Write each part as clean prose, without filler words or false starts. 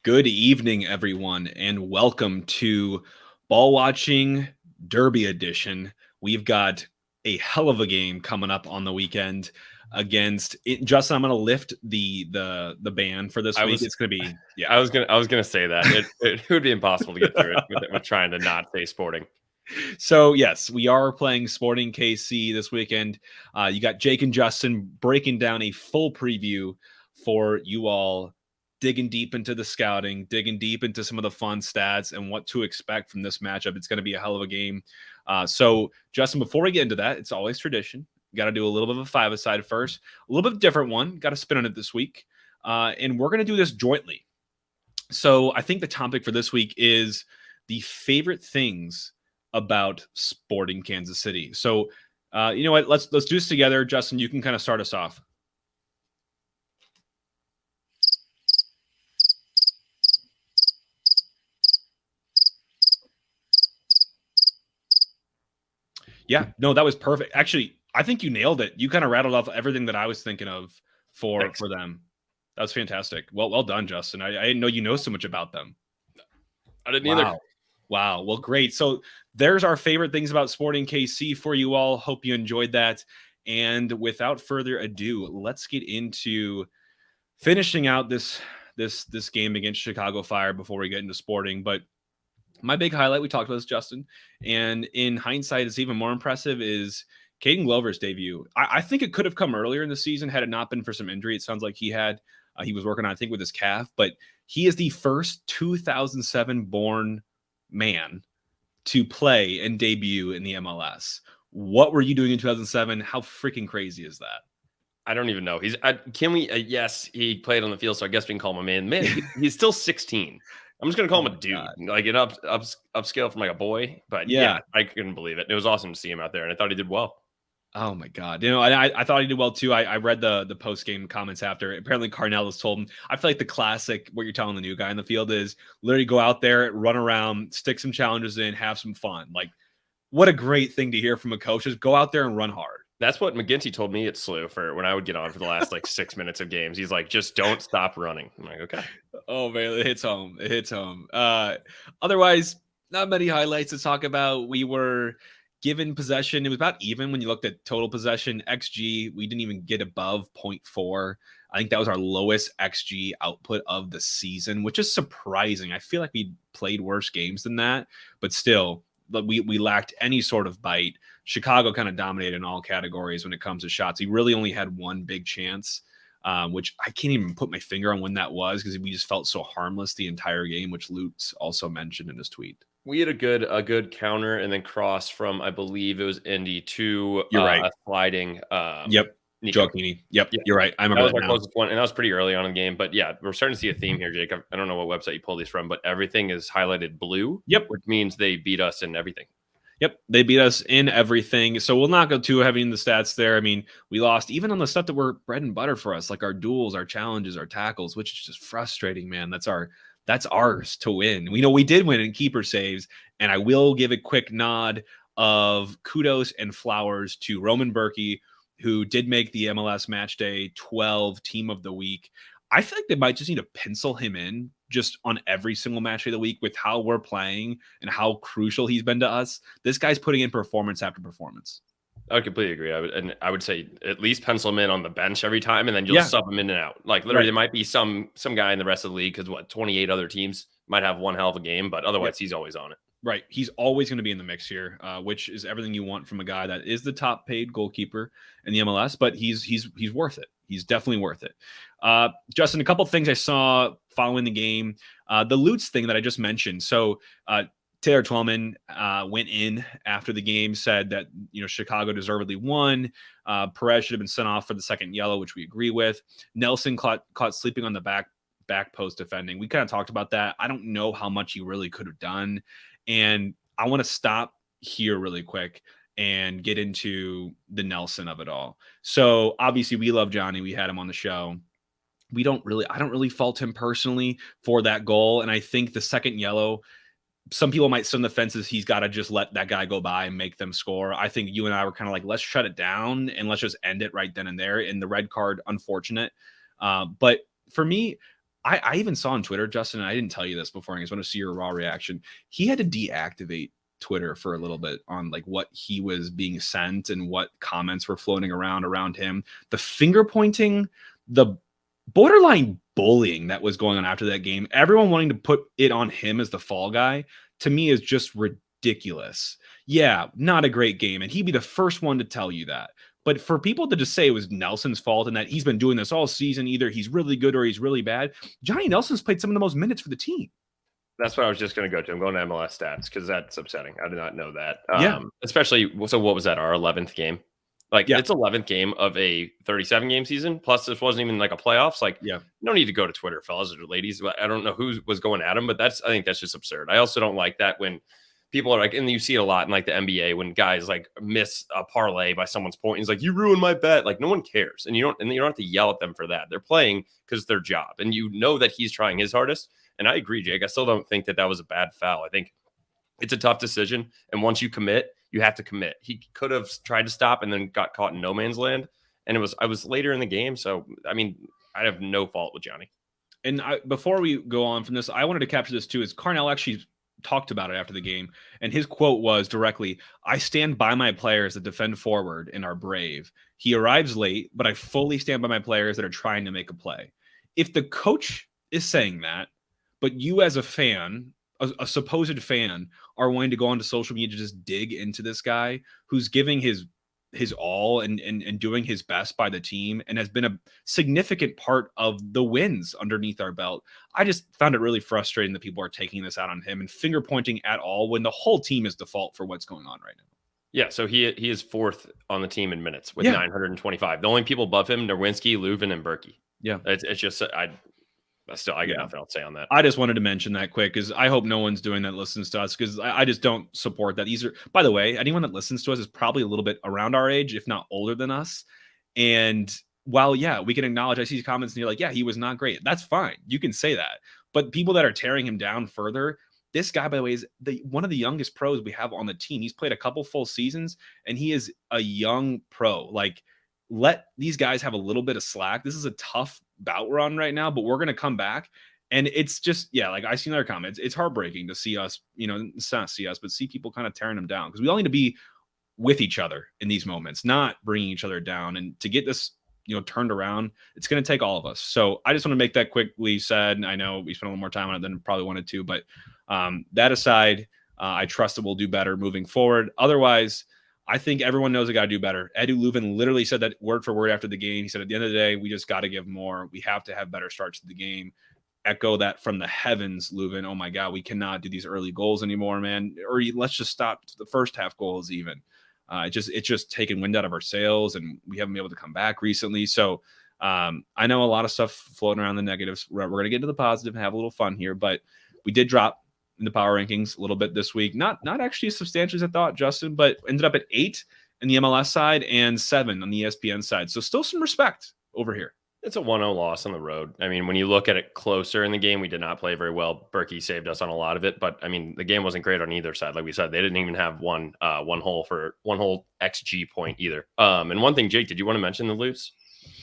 Good evening, everyone, and welcome to Ball Watching Derby Edition. We've got a hell of a game coming up on the weekend against Justin. I'm going to lift the ban for this I week. was It's going to be I was gonna say that it would be impossible to get through it with trying to not say sporting. So yes, we are playing Sporting KC this weekend. You got Jake and Justin breaking down a full preview for you all, digging deep into the scouting, digging deep into some of the fun stats and what to expect from this matchup. It's going to be a hell of a game. So Justin, before we get into that, it's always tradition. Got to do a little bit of a five-a-side first, a little bit different one. Got to spin on it this week, and we're going to do this jointly. So I think the topic for this week is the favorite things about Sporting Kansas City. So, you know what? Let's do this together. Justin, you can kind of start us off. Yeah, no, that was perfect. Actually, I think you nailed it. You kind of rattled off everything that I was thinking of for them. That was fantastic. Well done, Justin. I didn't know you know so much about them. I didn't either. Wow. Well, great. So there's our favorite things about Sporting KC for you all. Hope you enjoyed that. And without further ado, let's get into finishing out this game against Chicago Fire before we get into Sporting. But my big highlight, we talked about this, Justin, and in hindsight, it's even more impressive, is Caden Glover's debut. I think it could have come earlier in the season had it not been for some injury. It sounds like he was working on, I think, with his calf, but he is the first 2007 born man to play and debut in the MLS. What were you doing in 2007? How freaking crazy is that? I don't even know. Yes, he played on the field, so I guess we can call him a man. Man, he's still 16. I'm just gonna call him a dude, God. Like an upscale from like a boy. But yeah, I couldn't believe it. It was awesome to see him out there, and I thought he did well. Oh my God. You know, I thought he did well too. I read the post-game comments after. Apparently Carnell told him, I feel like the classic, what you're telling the new guy in the field is literally go out there, run around, stick some challenges in, have some fun. Like, what a great thing to hear from a coach. Just go out there and run hard. That's what McGinty told me at SLU for when I would get on for the last like 6 minutes of games. He's like, just don't stop running. I'm like, okay. Oh man, it hits home. It hits home. Otherwise, not many highlights to talk about. We were given possession. It was about even when you looked at total possession. XG, we didn't even get above 0.4. I think that was our lowest XG output of the season, which is surprising. I feel like we played worse games than that, but still, we lacked any sort of bite. Chicago kind of dominated in all categories when it comes to shots. He really only had one big chance, which I can't even put my finger on when that was because we just felt so harmless the entire game, which Lutz also mentioned in his tweet. We had a good counter and then cross from, I believe it was Indy to a sliding. Yep. Joaquini. Yep. You're right. I remember that was our closest one, and that was pretty early on in the game. But yeah, we're starting to see a theme here, Jake. I don't know what website you pulled these from, but everything is highlighted blue. Yep. Which means they beat us in everything. Yep, they beat us in everything. So we'll not go too heavy in the stats there. I mean, we lost even on the stuff that were bread and butter for us, like our duels, our challenges, our tackles, which is just frustrating, man. That's ours to win. We know we did win in keeper saves, and I will give a quick nod of kudos and flowers to Roman Berkey, who did make the MLS Matchday 12 Team of the Week. I feel like they might just need to pencil him in just on every single match of the week with how we're playing and how crucial he's been to us. This guy's putting in performance after performance. I would completely agree. I would say at least pencil him in on the bench every time, and then you'll sub him in and out. Like literally, There might be some guy in the rest of the league because 28 other teams might have one hell of a game, but otherwise he's always on it. Right. He's always going to be in the mix here, which is everything you want from a guy that is the top paid goalkeeper in the MLS, but he's worth it. He's definitely worth it. Justin, a couple of things I saw following the game. The Lutz thing that I just mentioned. So Taylor Twellman went in after the game, said that Chicago deservedly won. Perez should have been sent off for the second yellow, which we agree with. Nelson caught sleeping on the back post defending. We kind of talked about that. I don't know how much he really could have done. And I want to stop here really quick and get into the Nelson of it all. So obviously we love Johnny. We had him on the show. I don't really fault him personally for that goal. And I think the second yellow, some people might sit on the fences. He's got to just let that guy go by and make them score. I think you and I were kind of like, let's shut it down and let's just end it right then and there. And the red card, unfortunate. But for me, I even saw on Twitter, Justin, and I didn't tell you this before. I just want to see your raw reaction. He had to deactivate Twitter for a little bit on like what he was being sent and what comments were floating around him. The finger pointing, the borderline bullying that was going on after that game, everyone wanting to put it on him as the fall guy, to me is just ridiculous. Yeah, not a great game. And he'd be the first one to tell you that. But for people to just say it was Nelson's fault and that he's been doing this all season, either he's really good or he's really bad, Johnny Nelson's played some of the most minutes for the team. That's what I was just going to go to. I'm going to MLS stats because that's upsetting. I did not know that. Yeah. Especially, so what was that, our 11th game? Like, it's 11th game of a 37-game season. Plus, this wasn't even like a playoffs. Like, yeah, you don't need to go to Twitter, fellas or ladies. I don't know who was going at him, but I think that's just absurd. I also don't like that when people are like, and you see it a lot in like the NBA when guys like miss a parlay by someone's point. He's like, you ruined my bet. Like, no one cares. And you don't have to yell at them for that. They're playing because it's their job. And you know that he's trying his hardest. And I agree, Jake. I still don't think that was a bad foul. I think it's a tough decision. And once you commit, you have to commit. He could have tried to stop and then got caught in no man's land. And I was later in the game. So, I mean, I have no fault with Johnny. And before we go on from this, I wanted to capture this too, is Carnell actually talked about it after the game. And his quote was directly, "I stand by my players that defend forward and are brave. He arrives late, but I fully stand by my players that are trying to make a play." If the coach is saying that, but you as a fan, a supposed fan, are wanting to go onto social media to just dig into this guy who's giving his all and doing his best by the team and has been a significant part of the wins underneath our belt, I just found it really frustrating that people are taking this out on him and finger pointing at all when the whole team is the fault for what's going on right now. Yeah, so he is fourth on the team in minutes with 925. The only people above him, Nerwinski, Leuven, and Berkey. Yeah, it's just I get nothing else to say on that. I just wanted to mention that quick because I hope no one's doing that listens to us because I just don't support that. These are, by the way, anyone that listens to us is probably a little bit around our age, if not older than us. And while, we can acknowledge, I see comments and you're like, yeah, he was not great. That's fine. You can say that. But people that are tearing him down further, this guy, by the way, is one of the youngest pros we have on the team. He's played a couple full seasons and he is a young pro. Like, let these guys have a little bit of slack. This is a tough bout we're on right now, but we're going to come back. And it's just, like I see in their comments, it's heartbreaking to see us, it's not see us, but see people kind of tearing them down because we all need to be with each other in these moments, not bringing each other down. And to get this, turned around, it's going to take all of us. So I just want to make that quickly said. I know we spent a little more time on it than probably wanted to, but that aside, I trust that we'll do better moving forward. Otherwise, I think everyone knows they got to do better. Edu Leuven literally said that word for word after the game. He said, at the end of the day, we just got to give more. We have to have better starts to the game. Echo that from the heavens, Leuven. Oh my God, we cannot do these early goals anymore, man. Or let's just stop the first half goals even. It's just taking wind out of our sails, and we haven't been able to come back recently. So I know a lot of stuff floating around the negatives. We're going to get into the positive and have a little fun here, but we did drop in the power rankings a little bit this week. Not actually as substantially as I thought, Justin, but ended up at 8 in the MLS side and 7 on the ESPN side. So still some respect over here. It's a 1-0 loss on the road. I mean, when you look at it closer in the game, we did not play very well. Berkey saved us on a lot of it, but I mean, the game wasn't great on either side. Like we said, they didn't even have one whole XG point either. And one thing, Jake, did you want to mention the Lutz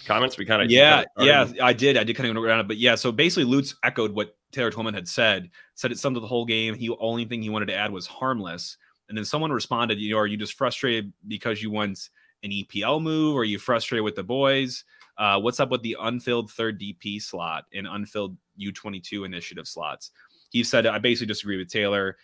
comments? We kind of I did kind of go around it, but so basically Lutz echoed what Taylor Twellman had said it summed up the whole game. The only thing he wanted to add was harmless. And then someone responded, are you just frustrated because you want an EPL move, or are you frustrated with the boys? What's up with the unfilled third DP slot and unfilled U22 initiative slots? He said, I basically disagree with Taylor.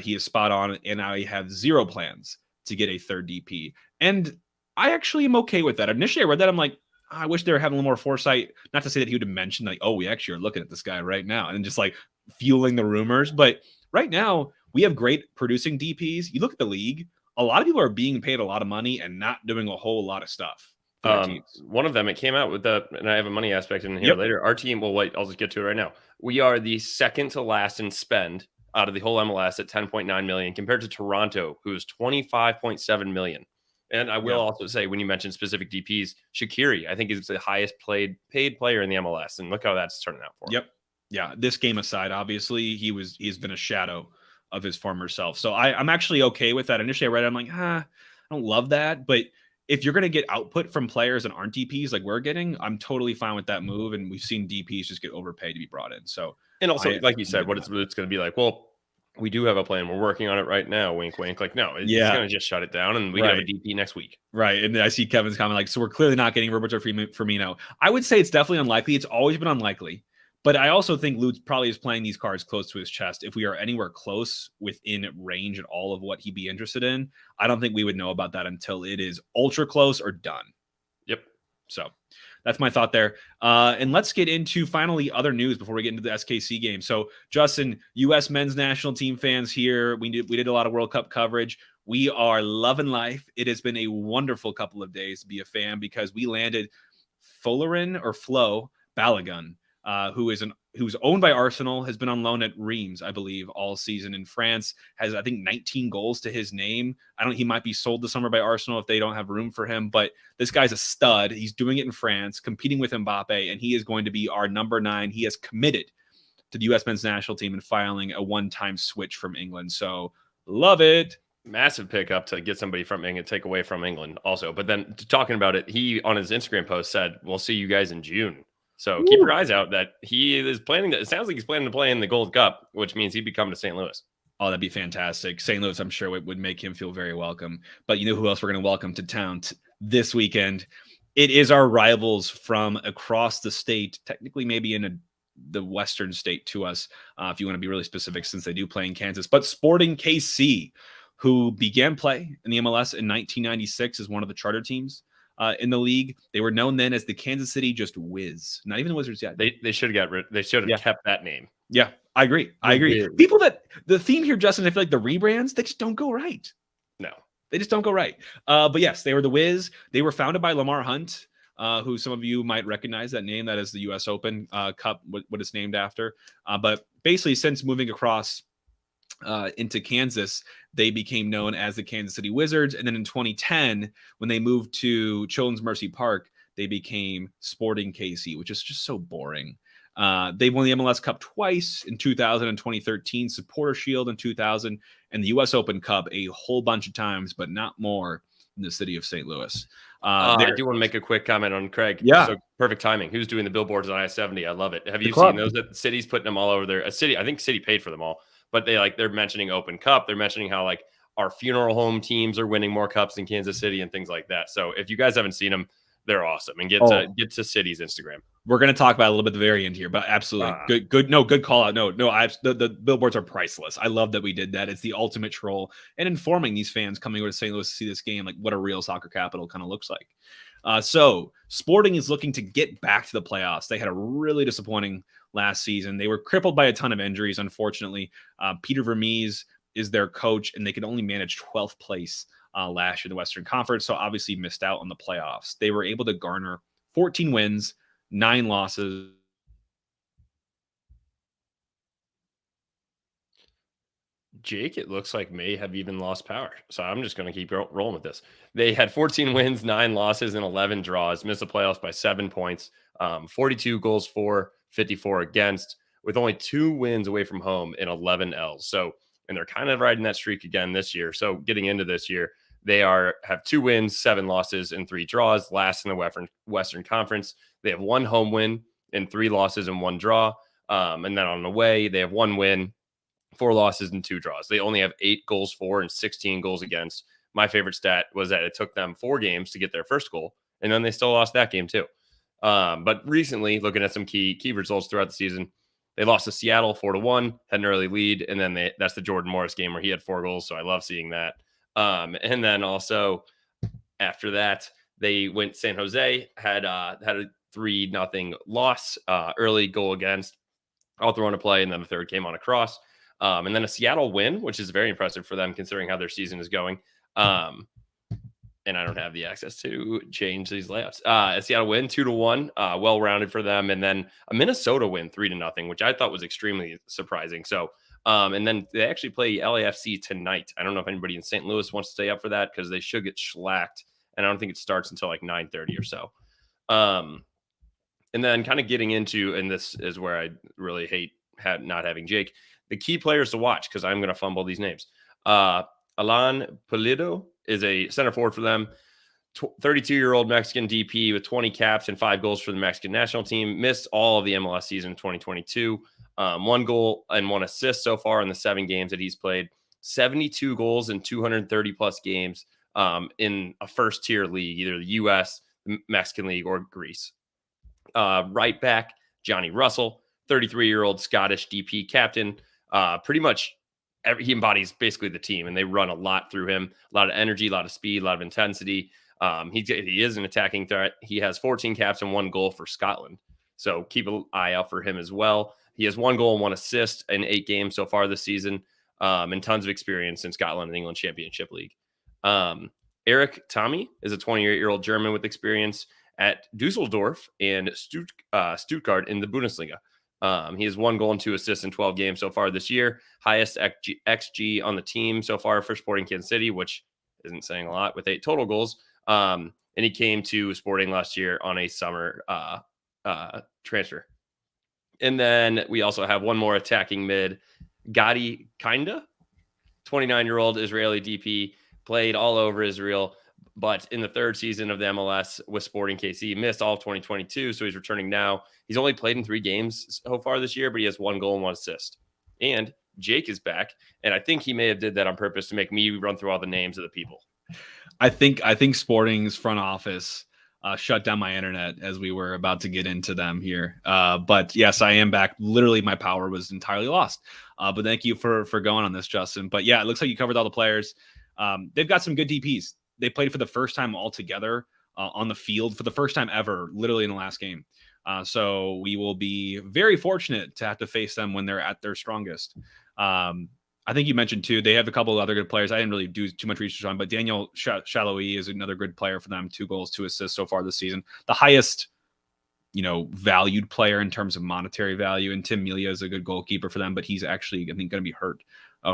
He is spot on, and I have zero plans to get a third DP. And I actually am okay with that. Initially, I read that. I'm like, I wish they were having a little more foresight. Not to say that he would have mentioned, like, oh, we actually are looking at this guy right now, and just like fueling the rumors. But right now, we have great producing DPs. You look at the league, a lot of people are being paid a lot of money and not doing a whole lot of stuff. One of them, it came out with and I have a money aspect in here later. Our team, well, wait, I'll just get to it right now. We are the second to last in spend out of the whole MLS at 10.9 million compared to Toronto, who is 25.7 million. And I will also say, when you mentioned specific DPs, Shaqiri, I think, is the highest paid player in the MLS. And look how that's turning out for him. Yep. Yeah. This game aside, obviously, he's been a shadow of his former self. So I'm actually okay with that. Initially, I read it, I'm like, I don't love that. But if you're going to get output from players that aren't DPs like we're getting, I'm totally fine with that move. And we've seen DPs just get overpaid to be brought in. So, and also, like you said, what it's going to be like, well, we do have a plan. We're working on it right now. Wink, wink. Like, no, it's going to just shut it down, and we have a DP next week. Right. And I see Kevin's comment like, so we're clearly not getting Roberto Firmino. I would say it's definitely unlikely. It's always been unlikely. But I also think Lutz probably is playing these cards close to his chest. If we are anywhere close within range at all of what he'd be interested in, I don't think we would know about that until it is ultra close or done. Yep. So that's my thought there. And let's get into finally other news before we get into the SKC game. So Justin, U.S. men's national team fans here. We did a lot of World Cup coverage. We are loving life. It has been a wonderful couple of days to be a fan because we landed Flo Balogun, who's owned by Arsenal, has been on loan at Reims, I believe, all season in France, has, I think, 19 goals to his name. He might be sold this summer by Arsenal if they don't have room for him, but this guy's a stud. He's doing it in France, competing with Mbappe, and he is going to be our number 9. He has committed to the U.S. men's national team and filing a one-time switch from England. So love it. Massive pickup to get somebody from England, take away from England also. But then talking about it, he on his Instagram post said, we'll see you guys in June. So keep your eyes out that he is planning. It sounds like he's planning to play in the Gold Cup, which means he'd be coming to St. Louis. Oh, that'd be fantastic. St. Louis, I'm sure, would make him feel very welcome. But you know who else we're going to welcome to town this weekend? It is our rivals from across the state, technically maybe in the western state to us, if you want to be really specific, since they do play in Kansas. But Sporting KC, who began play in the MLS in 1996 as one of the charter teams in the league. They were known then as the Kansas City just Wiz. Not even the Wizards yet. They should have They should have kept that name. Yeah, I agree. Wiz. People the theme here, Justin, I feel like the rebrands, they just don't go right. No, they just don't go right. But yes, they were the Wiz. They were founded by Lamar Hunt, who some of you might recognize that name. That is the U.S. Open Cup, what it's named after. But basically, since moving across into Kansas, they became known as the Kansas City Wizards. And then in 2010, when they moved to Children's Mercy Park, they became Sporting KC, which is just so boring. They won the MLS Cup twice in 2000 and 2013, Supporter Shield in 2000, and the U.S. Open Cup a whole bunch of times, but not more in the city of St. Louis. I do want to make a quick comment on Craig. Yeah. So perfect timing. Who's doing the billboards on I-70? I love it. Have you seen those? That City's putting them all over there. I think City paid for them all. But they're mentioning Open Cup. They're mentioning how like our funeral home teams are winning more cups than Kansas City and things like that. So if you guys haven't seen them, they're awesome. And get to City's Instagram. We're going to talk about it a little bit at the very end here, but absolutely good call out. The billboards are priceless. I love that we did that. It's the ultimate troll and informing these fans coming over to St. Louis to see this game, like what a real soccer capital kind of looks like. So Sporting is looking to get back to the playoffs. They had a really disappointing last season. They were crippled by a ton of injuries, unfortunately. Peter Vermees is their coach, and they could only manage 12th place last year in the Western Conference, so obviously missed out on the playoffs. They were able to garner 14 wins, 9 losses. Jake, it looks like may have even lost power. So I'm just going to keep rolling with this. They had 14 wins, 9 losses, and 11 draws, missed the playoffs by 7 points, 42 goals for, 54 against, with only 2 wins away from home and 11 L's. So, and they're kind of riding that streak again this year. So getting into this year, they have 2 wins, 7 losses, and 3 draws, last in the Western Conference. They have 1 home win and 3 losses and 1 draw. And then on the way, they have 1 win, 4 losses and 2 draws. They only have 8 goals for and 16 goals against. My favorite stat was that it took them 4 games to get their first goal, and then they still lost that game too. But recently, looking at some key results throughout the season, they lost to Seattle 4-1, had an early lead, and then that's the Jordan Morris game where he had 4 goals. So I love seeing that. And then also after that, they went San Jose, had a 3-0 loss, early goal against, all thrown a play, and then the third came on a cross. And then a Seattle win, which is very impressive for them considering how their season is going. And I don't have the access to change these layups. A Seattle win 2-1, well-rounded for them. And then a Minnesota win 3-0, which I thought was extremely surprising. So, and then they actually play LAFC tonight. I don't know if anybody in St. Louis wants to stay up for that because they should get shellacked. And I don't think it starts until like 9:30 or so. And then kind of getting into, and this is where I really hate not having Jake, the key players to watch, because I'm going to fumble these names. Alan Pulido is a center forward for them. 32-year-old Mexican DP with 20 caps and 5 goals for the Mexican national team. Missed all of the MLS season in 2022. 1 goal and 1 assist so far in the 7 games that he's played. 72 goals in 230 plus games in a first tier league, either the U.S., the Mexican League, or Greece. Right back, Johnny Russell, 33-year-old Scottish DP captain. Pretty much he embodies basically the team, and they run a lot through him. A lot of energy, a lot of speed, a lot of intensity. He is an attacking threat. He has 14 caps and 1 goal for Scotland. So keep an eye out for him as well. He has 1 goal and 1 assist in 8 games so far this season, and tons of experience in Scotland and England Championship League. Eric Tommy is a 28-year-old German with experience at Dusseldorf and Stuttgart in the Bundesliga. He has 1 goal and 2 assists in 12 games so far this year. Highest XG on the team so far for Sporting Kansas City, which isn't saying a lot, with 8 total goals. And he came to Sporting last year on a summer transfer. And then we also have 1 more attacking mid, Gadi Kinda, 29-year-old Israeli DP, played all over Israel, but in the 3rd season of the MLS with Sporting KC, missed all of 2022, so he's returning now. He's only played in 3 games so far this year, but he has 1 goal and 1 assist. And Jake is back, and I think he may have did that on purpose to make me run through all the names of the people. I think Sporting's front office shut down my internet as we were about to get into them here. But yes, I am back. Literally, my power was entirely lost. But thank you for going on this, Justin. But yeah, it looks like you covered all the players. They've got some good DPs. They played for the first time all together on the field for the first time ever, literally in the last game. So we will be very fortunate to have to face them when they're at their strongest. I think you mentioned too, they have a couple of other good players. I didn't really do too much research on, but Daniel Chaloui is another good player for them. 2 goals, 2 assists so far this season. The highest, valued player in terms of monetary value. And Tim Melia is a good goalkeeper for them, but he's actually, I think, going to be hurt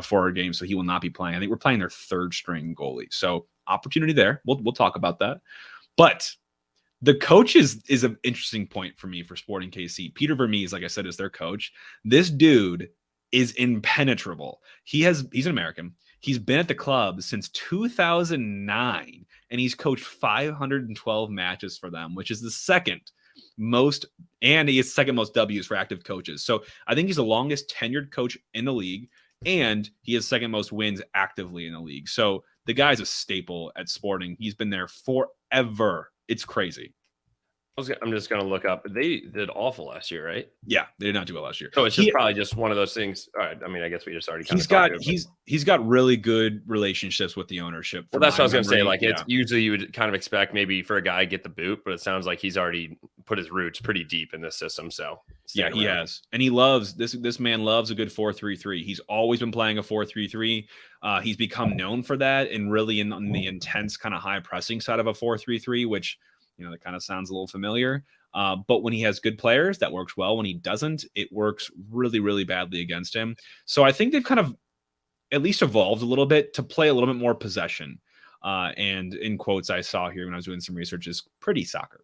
for a game, so he will not be playing. I think we're playing their 3rd string goalie. So opportunity there. We'll talk about that. But the coach is an interesting point for me for Sporting KC. Peter Vermees, like I said, is their coach. This dude is impenetrable. He's an American. He's been at the club since 2009, and he's coached 512 matches for them, which is the second most, and he is second most W's for active coaches. So I think he's the longest tenured coach in the league, and he has second most wins actively in the league. So the guy's a staple at Sporting. He's been there forever. It's crazy. I'm just going to look up. They did awful last year, right? Yeah, they did not do well last year. So it's just probably just one of those things. All right. I mean, I guess we just already he's got really good relationships with the ownership. Well, that's what I was going to say. Like, it's usually you would kind of expect maybe for a guy to get the boot, but it sounds like he's already put his roots pretty deep in this system. So yeah, he has, and he loves this man loves a good 4-3-3. He's always been playing a 4-3-3. He's become known for that, and really in the intense kind of high pressing side of a 4-3-3, which that kind of sounds a little familiar. But when he has good players, that works well. When he doesn't, it works really, really badly against him. So I think they've kind of at least evolved a little bit to play a little bit more possession. And in quotes I saw here when I was doing some research is pretty soccer.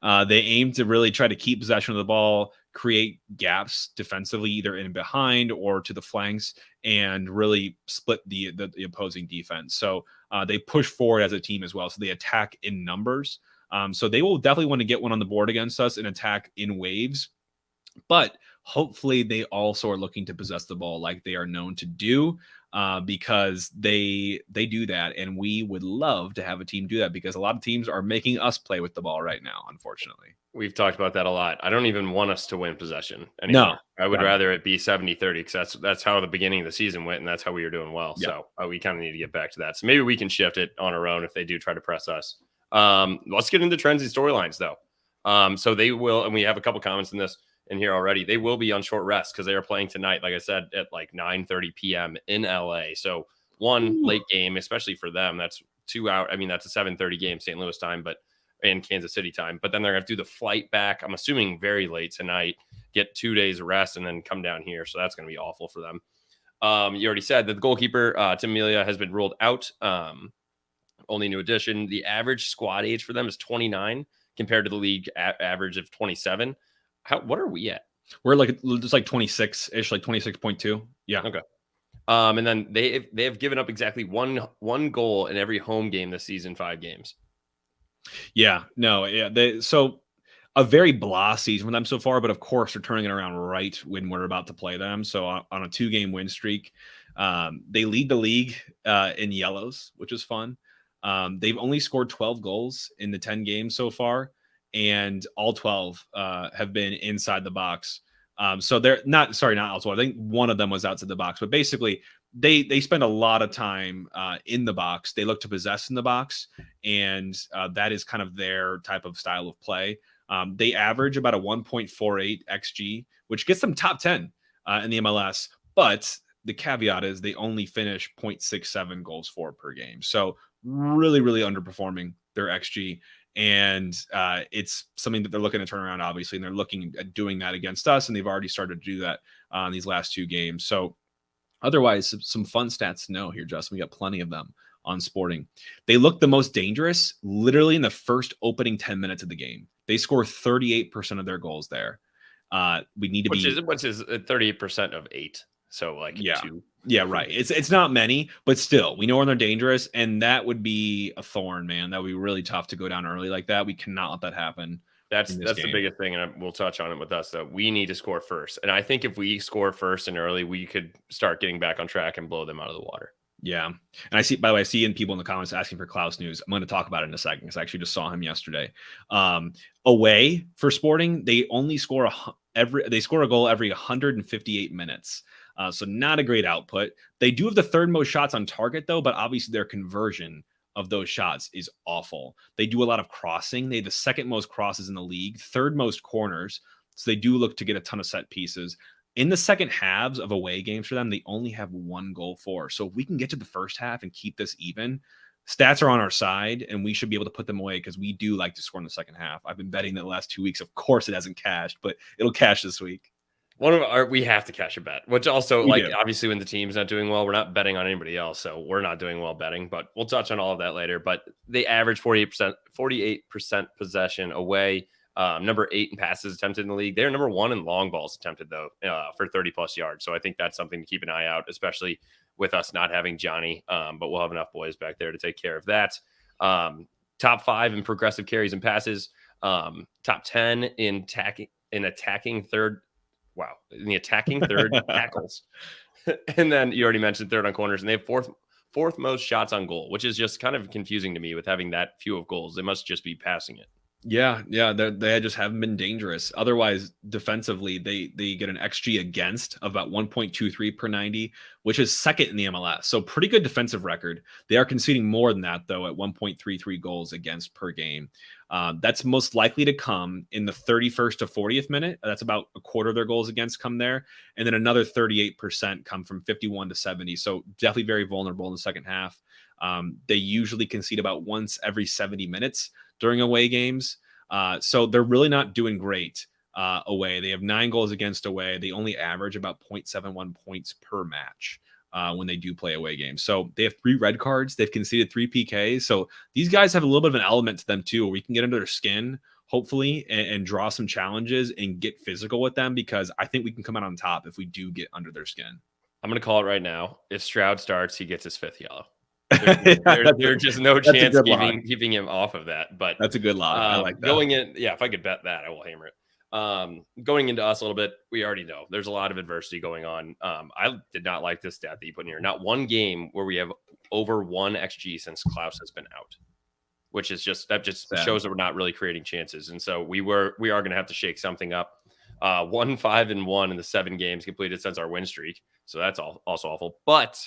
They aim to really try to keep possession of the ball, create gaps defensively, either in behind or to the flanks, and really split the opposing defense. So they push forward as a team as well. So they attack in numbers. So they will definitely want to get one on the board against us and attack in waves. But hopefully they also are looking to possess the ball like they are known to do, because they do that. And we would love to have a team do that, because a lot of teams are making us play with the ball right now, unfortunately. We've talked about that a lot. I don't even want us to win possession anymore. No, I would rather it be 70-30, because that's how the beginning of the season went, and that's how we were doing well. Yeah. So we kind of need to get back to that. So maybe we can shift it on our own if they do try to press us. Let's get into trends and storylines, though. So they will, and we have a couple comments in here already. They will be on short rest because they are playing tonight, like I said, at like 9:30 p.m. in LA. So late game, especially for them. That's 2 hours. I mean, that's a 7:30 game, St. Louis time, but in Kansas City time. But then they're going to do the flight back, I'm assuming very late tonight, get 2 days of rest, and then come down here. So that's going to be awful for them. You already said that the goalkeeper, Tim Melia, has been ruled out. Only new addition. The average squad age for them is 29 compared to the league average of 27. What are we at? We're just like 26-ish, like 26.2. Yeah. Okay. And then they have given up exactly one goal in every home game this season, 5 games. Yeah, no, yeah. So a very blah season with them so far, but of course they're turning it around right when we're about to play them. So on a 2-game win streak, they lead the league in yellows, which is fun. They've only scored 12 goals in the 10 games so far, and all 12 have been inside the box. So they're not all 12. I think one of them was outside the box, but basically they spend a lot of time in the box. They look to possess in the box, and that is kind of their type of style of play. They average about a 1.48 xG, which gets them top 10 in the MLS. But the caveat is they only finish 0.67 goals for per game. So really, really underperforming their xG. And it's something that they're looking to turn around, obviously. And they're looking at doing that against us. And they've already started to do that in these last 2 games. So otherwise, some fun stats to know here, Justin. We got plenty of them on Sporting. They look the most dangerous literally in the first opening 10 minutes of the game. They score 38% of their goals there. We need to which is 38% of 8. So like 2. Yeah, right. It's not many, but still, we know when they're dangerous, and that would be a thorn, man. That would be really tough to go down early like that. We cannot let that happen. That's the biggest thing, and we'll touch on it with us, though. We need to score first. And I think if we score first and early, we could start getting back on track and blow them out of the water. Yeah. And I see, by the way, I see in people in the comments asking for Klaus news. I'm going to talk about it in a second because I actually just saw him yesterday. Away for Sporting, they only score they score a goal every 158 minutes. So not a great output. They do have the third most shots on target, though, but obviously their conversion of those shots is awful. They do a lot of crossing. They have the second most crosses in the league, third most corners. So they do look to get a ton of set pieces. In the second halves of away games for them, they only have 1 goal for. So if we can get to the first half and keep this even, stats are on our side, and we should be able to put them away because we do like to score in the second half. I've been betting that the last 2 weeks. Of course, it hasn't cashed, but it'll cash this week. We have to cash a bet, which also obviously when the team's not doing well, we're not betting on anybody else. So we're not doing well betting, but we'll touch on all of that later. But they average 48% possession away. Number 8 in passes attempted in the league. They're number 1 in long balls attempted, though, for 30 plus yards. So I think that's something to keep an eye out, especially with us not having Johnny. But we'll have enough boys back there to take care of that. Top 5 in progressive carries and passes. Top 10 in attacking third. Wow. In the attacking third tackles. And then you already mentioned third on corners, and they have fourth most shots on goal, which is just kind of confusing to me with having that few of goals. They must just be passing it. Yeah, they just haven't been dangerous. Otherwise, defensively, they get an XG against of about 1.23 per 90, which is second in the MLS. So pretty good defensive record. They are conceding more than that, though, at 1.33 goals against per game. That's most likely to come in the 31st to 40th minute. That's about a quarter of their goals against come there. And then another 38% come from 51 to 70. So definitely very vulnerable in the second half. They usually concede about once every 70 minutes during away games. So they're really not doing great away. They have 9 goals against away. They only average about 0.71 points per match when they do play away games. So they have 3 red cards. They've conceded 3 PKs. So these guys have a little bit of an element to them too, where we can get under their skin, hopefully, and draw some challenges and get physical with them, because I think we can come out on top if we do get under their skin. I'm going to call it right now. If Stroud starts, he gets his 5th yellow. There's just no chance keeping him off of that. But that's a good lock. I like that. Going in, if I could bet that, I will hammer it. Going into us a little bit, we already know there's a lot of adversity going on. I did not like this stat that you put in here. Not one game where we have over 1 XG since Klaus has been out, which is just shows that we're not really creating chances. And so we are going to have to shake something up. 1-5-1 in the 7 games completed since our win streak. So that's also awful. But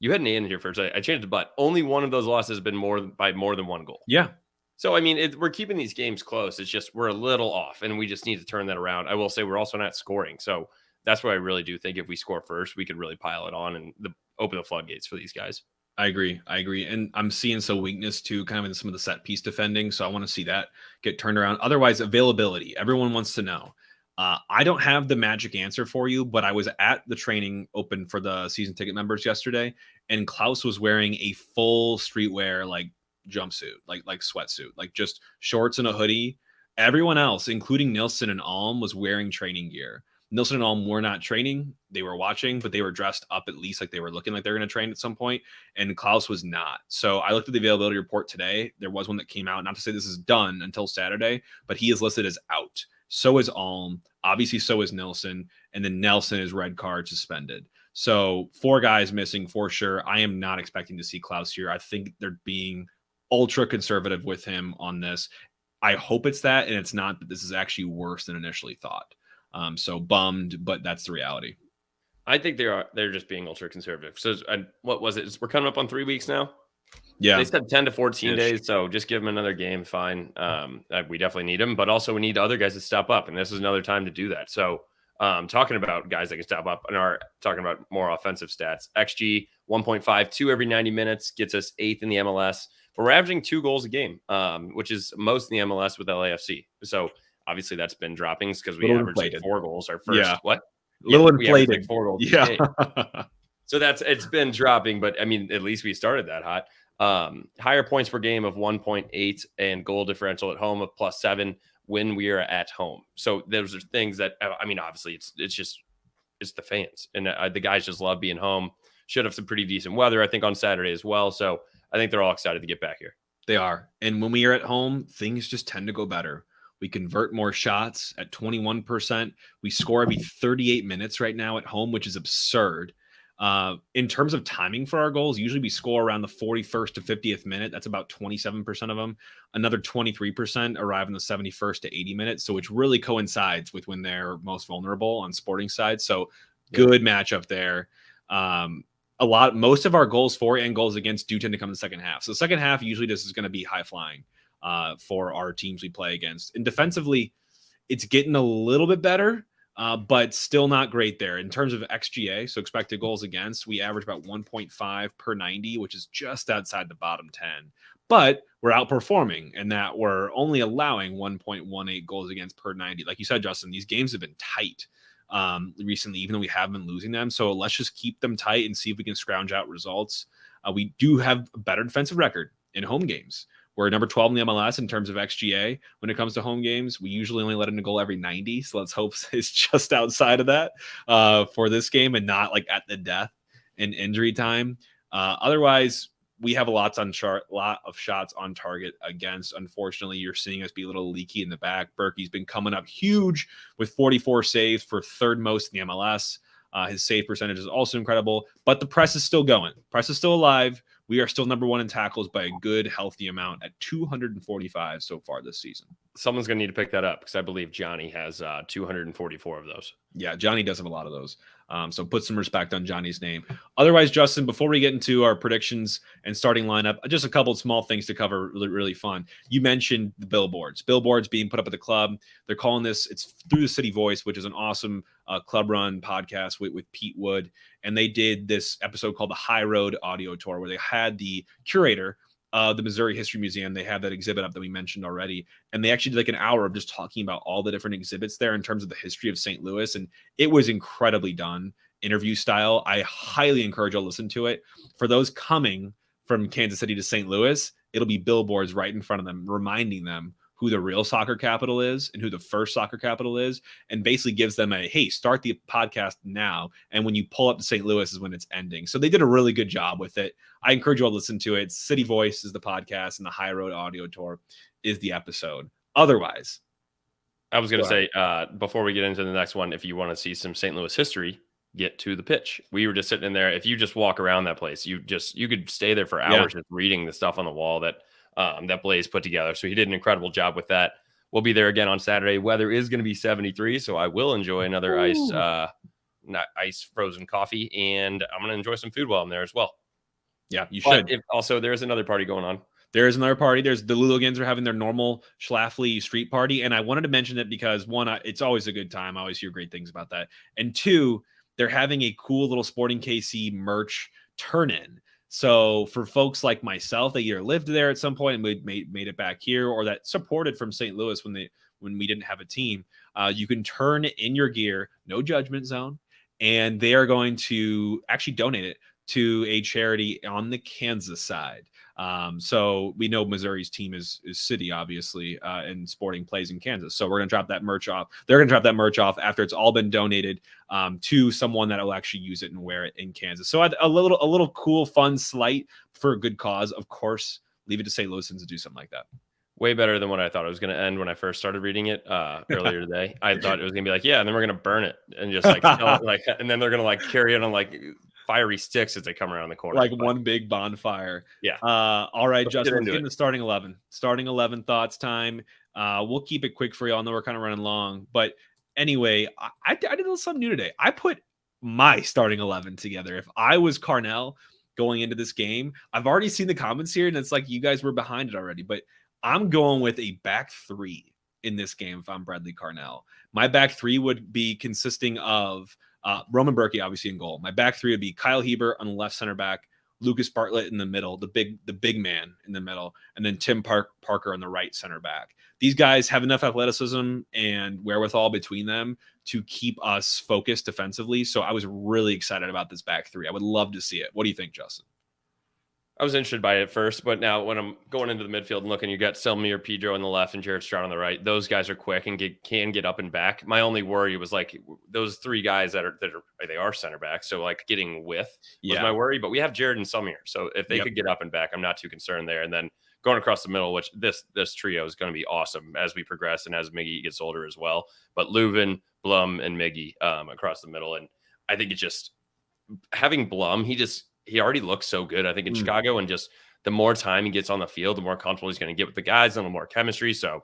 you had an in here first. I changed it, but only one of those losses has been by more than 1 goal. Yeah. So, I mean, we're keeping these games close. It's just we're a little off, and we just need to turn that around. I will say we're also not scoring. So that's why I really do think if we score first, we could really pile it on and open the floodgates for these guys. I agree. And I'm seeing some weakness too, kind of in some of the set piece defending. So I want to see that get turned around. Otherwise, availability. Everyone wants to know. I don't have the magic answer for you, but I was at the training open for the season ticket members yesterday, and Klaus was wearing a full streetwear, like jumpsuit, like sweatsuit, like just shorts and a hoodie. Everyone else, including Nilsson and Alm, was wearing training gear. Nilsson and Alm were not training. They were watching, but they were dressed up at least like they were looking like they were going to train at some point. And Klaus was not. So I looked at the availability report today. There was one that came out. Not to say this is done until Saturday, but he is listed as out. So is Alm. Obviously, so is Nilsson. And then Nelson is red card suspended. So 4 guys missing for sure. I am not expecting to see Klaus here. I think they're being ultra conservative with him on this. I hope it's that, and it's not, that this is actually worse than initially thought. So bummed, but that's the reality. I think they're just being ultra conservative. So what was it? We're coming up on 3 weeks now. Yeah, they said 10 to 14 days. So just give them another game. Fine. We definitely need them, but also we need other guys to step up. And this is another time to do that. So talking about guys that can step up and are talking about more offensive stats, XG 1.52 every 90 minutes gets us 8th in the MLS. But we're averaging 2 goals a game, which is most in the MLS with LAFC. So obviously that's been droppings because we averaged like 4 goals our first. Yeah. What? Little inflated. Like 4 goals. Yeah. So it's been dropping, but I mean, at least we started that hot. Higher points per game of 1.8 and goal differential at home of +7 when we are at home. So those are things that, I mean, obviously it's the fans and the guys just love being home. Should have some pretty decent weather, I think, on Saturday as well. So I think they're all excited to get back here. They are. And when we are at home, things just tend to go better. We convert more shots at 21%. We score every 38 minutes right now at home, which is absurd. In terms of timing for our goals, usually we score around the 41st to 50th minute. That's about 27% of them. Another 23% arrive in the 71st to 80 minutes. So which really coincides with when they're most vulnerable on Sporting side. So good matchup there. Most of our goals for and goals against do tend to come in the second half. So the second half, usually this is going to be high flying for our teams we play against. And defensively, it's getting a little bit better. But still not great there. In terms of XGA, so expected goals against, we average about 1.5 per 90, which is just outside the bottom 10. But we're outperforming in that we're only allowing 1.18 goals against per 90. Like you said, Justin, these games have been tight recently, even though we have been losing them. So let's just keep them tight and see if we can scrounge out results. We do have a better defensive record in home games. We're number 12 in the MLS in terms of XGA. When it comes to home games, we usually only let in a goal every 90. So let's hope it's just outside of that for this game and not like at the death in injury time. Otherwise, we have a lot of shots on target against. Unfortunately, you're seeing us be a little leaky in the back. Berkey's been coming up huge with 44 saves for 3rd most in the MLS. His save percentage is also incredible, but the press is still going. Press is still alive. We are still number 1 in tackles by a good, healthy amount at 245 so far this season. Someone's going to need to pick that up because I believe Johnny has 244 of those. Yeah, Johnny does have a lot of those. So put some respect on Johnny's name. Otherwise, Justin, before we get into our predictions and starting lineup, just a couple of small things to cover. Really, really fun. You mentioned the billboards. Billboards being put up at the club. They're calling this, it's through the City Voice, which is an awesome club run podcast with Pete Wood. And they did this episode called the High Road Audio Tour, where they had the curator the Missouri History Museum. They have that exhibit up that we mentioned already. And they actually did like an hour of just talking about all the different exhibits there in terms of the history of St. Louis. And it was incredibly done, interview style. I highly encourage you to listen to it. For those coming from Kansas City to St. Louis, it'll be billboards right in front of them, reminding them who the real soccer capital is and who the first soccer capital is, and basically gives them a, hey, start the podcast now. And when you pull up to St. Louis is when it's ending. So they did a really good job with it. I encourage you all to listen to it. City Voice is the podcast and the High Road Audio Tour is the episode. Otherwise, I was going to say, before we get into the next one, if you want to see some St. Louis history, get to the pitch. We were just sitting in there. If you just walk around that place, you could stay there for hours just reading the stuff on the wall that Blaze put together. So he did an incredible job with that. We'll be there again on Saturday. Weather is going to be 73, so I will enjoy another ice frozen coffee, and I'm going to enjoy some food while I'm there as well. Yeah, you should. Also, there's another party going on. There is another party. There's the Luligans are having their normal Schlafly street party, and I wanted to mention it because one, it's always a good time. I always hear great things about that, and two, they're having a cool little Sporting KC merch turn-in. So for folks like myself that either lived there at some point and made it back here, or that supported from St. Louis when we didn't have a team, you can turn in your gear, no judgment zone, and they are going to actually donate it to a charity on the Kansas side. So we know Missouri's team is City, obviously, and Sporting plays in Kansas. So we're going to drop that merch off. They're going to drop that merch off after it's all been donated to someone that will actually use it and wear it in Kansas. So a little cool, fun slight for a good cause. Of course, leave it to St. Louisans to do something like that. Way better than what I thought it was going to end when I first started reading it earlier today. I thought it was going to be like, yeah, and then we're going to burn it and just like, and then they're going to like carry it on like fiery sticks as they come around the corner. Like one big bonfire. Yeah. All right, Justin, let's get into starting 11. Starting 11 thoughts time. We'll keep it quick for you. I know we're kind of running long. But anyway, I did a little something new today. I put my starting 11 together. If I was Carnell going into this game, I've already seen the comments here, and it's like you guys were behind it already. But I'm going with a back three in this game if I'm Bradley Carnell. My back three would be consisting of Roman Berkey, obviously, in goal. My back three would be Kyle Hebert on the left center back, Lucas Bartlett in the middle, the big man in the middle, and then Tim Parker on the right center back. These guys have enough athleticism and wherewithal between them to keep us focused defensively. So I was really excited about this back three. I would love to see it. What do you think, Justin? I was interested by it at first, but now when I'm going into the midfield and looking, you got Selmir Pedro on the left and Jared Stroud on the right. Those guys are quick and can get up and back. My only worry was like those three guys that are center backs. So like getting width was my worry, but we have Jared and Selmir. So if they could get up and back, I'm not too concerned there. And then going across the middle, which this trio is going to be awesome as we progress and as Miggy gets older as well. But Leuven, Blum, and Miggy across the middle. And I think it's just having Blum, he already looks so good, I think, in Chicago. And just the more time he gets on the field, the more comfortable he's going to get with the guys and the more chemistry. So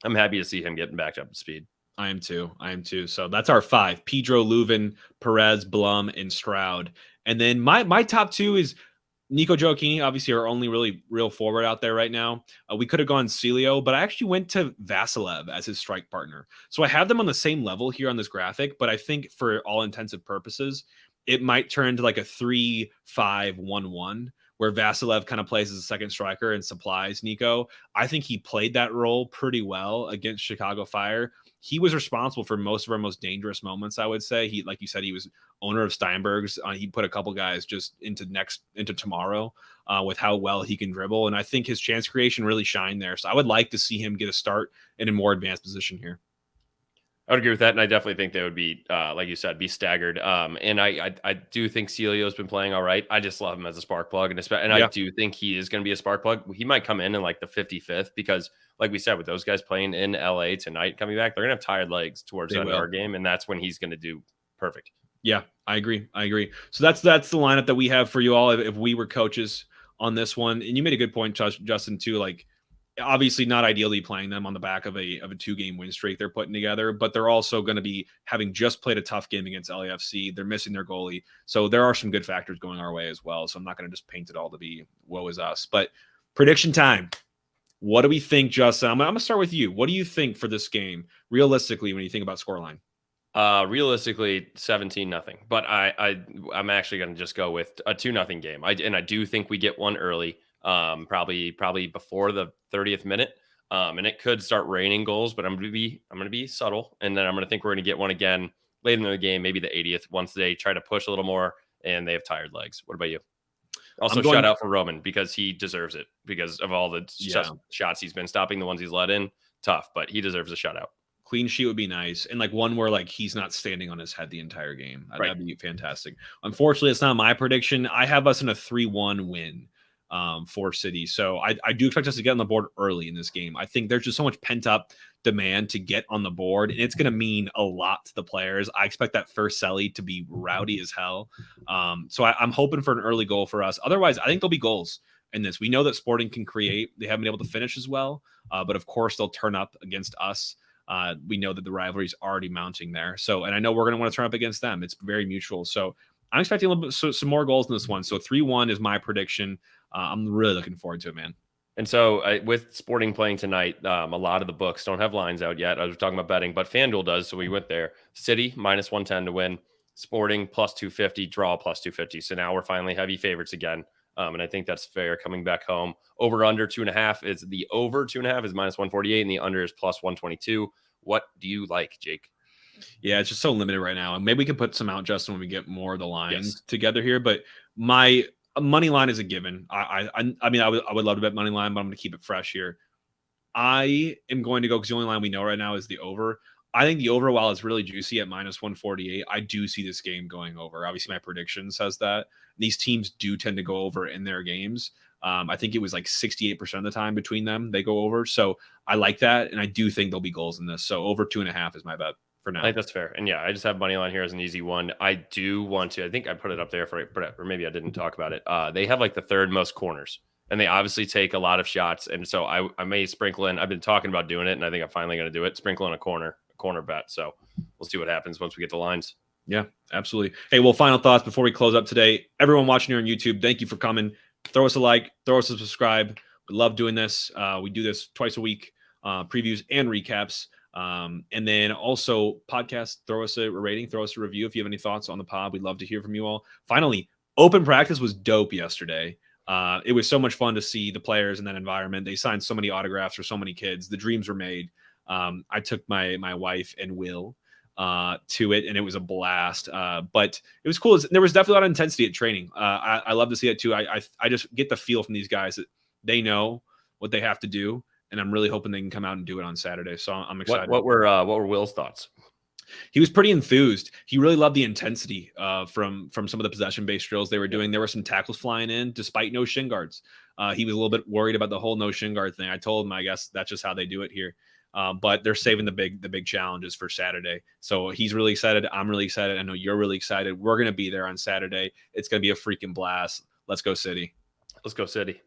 I'm happy to see him getting back up to speed. I am too. So that's our five: Pedro, Leuven, Perez, Blum, and Stroud. And then my top two is Nico Gioacchini, obviously our only really real forward out there right now. We could have gone Celio, but I actually went to Vasilev as his strike partner. So I have them on the same level here on this graphic, but I think for all intensive purposes, it might turn to like a 3-5-1-1 where Vasilev kind of plays as a second striker and supplies Nico. I think he played that role pretty well against Chicago Fire. He was responsible for most of our most dangerous moments, I would say. He, like you said, he was owner of Steinberg's. He put a couple guys just into tomorrow with how well he can dribble. And I think his chance creation really shined there. So I would like to see him get a start in a more advanced position here. I would agree with that, and I definitely think they would be, like you said, be staggered. And I do think Celio's been playing all right. I just love him as a spark plug, I do think he is going to be a spark plug. He might come in like the 55th because, like we said, with those guys playing in LA tonight coming back, they're going to have tired legs towards the end of our game, and that's when he's going to do perfect. Yeah, I agree. So that's the lineup that we have for you all if we were coaches on this one. And you made a good point, Justin, too. Like, obviously not ideally playing them on the back of a 2-game win streak they're putting together, but they're also going to be having just played a tough game against LAFC. They're missing their goalie. So there are some good factors going our way as well. So I'm not going to just paint it all to be woe is us, but prediction time. What do we think, Justin? I'm going to start with you. What do you think for this game, realistically, when you think about scoreline? Realistically, 17-0. But I'm actually going to just go with a 2-0 game. I do think we get one early. Probably before the 30th minute. And it could start raining goals, but I'm going to be subtle. And then I'm going to think we're going to get one again later in the game, maybe the 80th, once they try to push a little more and they have tired legs. What about you? Also, shout out for Roman because he deserves it because of all the shots he's been stopping, the ones he's let in. Tough, but he deserves a shout out. Clean sheet would be nice. And like one where like he's not standing on his head the entire game. Right. That'd be fantastic. Unfortunately, it's not my prediction. I have us in a 3-1 win. For City. So I do expect us to get on the board early in this game. I think there's just so much pent up demand to get on the board, and it's going to mean a lot to the players. I expect that first Selly to be rowdy as hell. So I'm hoping for an early goal for us. Otherwise, I think there'll be goals in this. We know that Sporting can create. They haven't been able to finish as well, but of course they'll turn up against us. We know that the rivalry is already mounting there. So, and I know we're going to want to turn up against them. It's very mutual. So I'm expecting a little bit, some more goals in this one. So 3-1 is my prediction. I'm really looking forward to it, man. And so with Sporting playing tonight, a lot of the books don't have lines out yet. I was talking about betting, but FanDuel does. So we went there. City -110 to win. Sporting +250, draw +250. So now we're finally heavy favorites again. And I think that's fair coming back home. Over under 2.5 is the over 2.5 is -148 and the under is +122. What do you like, Jake? Yeah, it's just so limited right now. And maybe we can put some out, Justin, when we get more of the lines together here. But a money line is a given. I mean, I would love to bet money line, but I'm going to keep it fresh here. I am going to go because the only line we know right now is the over. I think the over, while it's really juicy at -148, I do see this game going over. Obviously, my prediction says that. These teams do tend to go over in their games. I think it was like 68% of the time between them, they go over. So I like that. And I do think there'll be goals in this. So over 2.5 is my bet for now. I think that's fair. And yeah, I just have money line here as an easy one. I do want to, I think I put it up there or maybe I didn't talk about it. They have like the third most corners. And they obviously take a lot of shots. And so I may sprinkle in. I've been talking about doing it, and I think I'm finally going to do it. Sprinkle in a corner bet. So we'll see what happens once we get the lines. Yeah, absolutely. Hey, well, final thoughts before we close up today. Everyone watching here on YouTube, thank you for coming. Throw us a like. Throw us a subscribe. We love doing this. We do this twice a week, previews and recaps. And then also podcast, throw us a rating, throw us a review if you have any thoughts on the pod. We'd love to hear from you all. Finally, open practice was dope yesterday. It was so much fun to see the players in that environment. They signed so many autographs for so many kids. The dreams were made. I took my wife and Will to it, and it was a blast. But it was cool. There was definitely a lot of intensity at training. I love to see it too. I just get the feel from these guys that they know what they have to do, and I'm really hoping they can come out and do it on Saturday. So I'm excited. What were Will's thoughts? He was pretty enthused. He really loved the intensity from some of the possession-based drills they were doing. There were some tackles flying in despite no shin guards. He was a little bit worried about the whole no shin guard thing. I told him, I guess that's just how they do it here. But they're saving the big challenges for Saturday. So he's really excited. I'm really excited. I know you're really excited. We're going to be there on Saturday. It's going to be a freaking blast. Let's go City. Let's go City.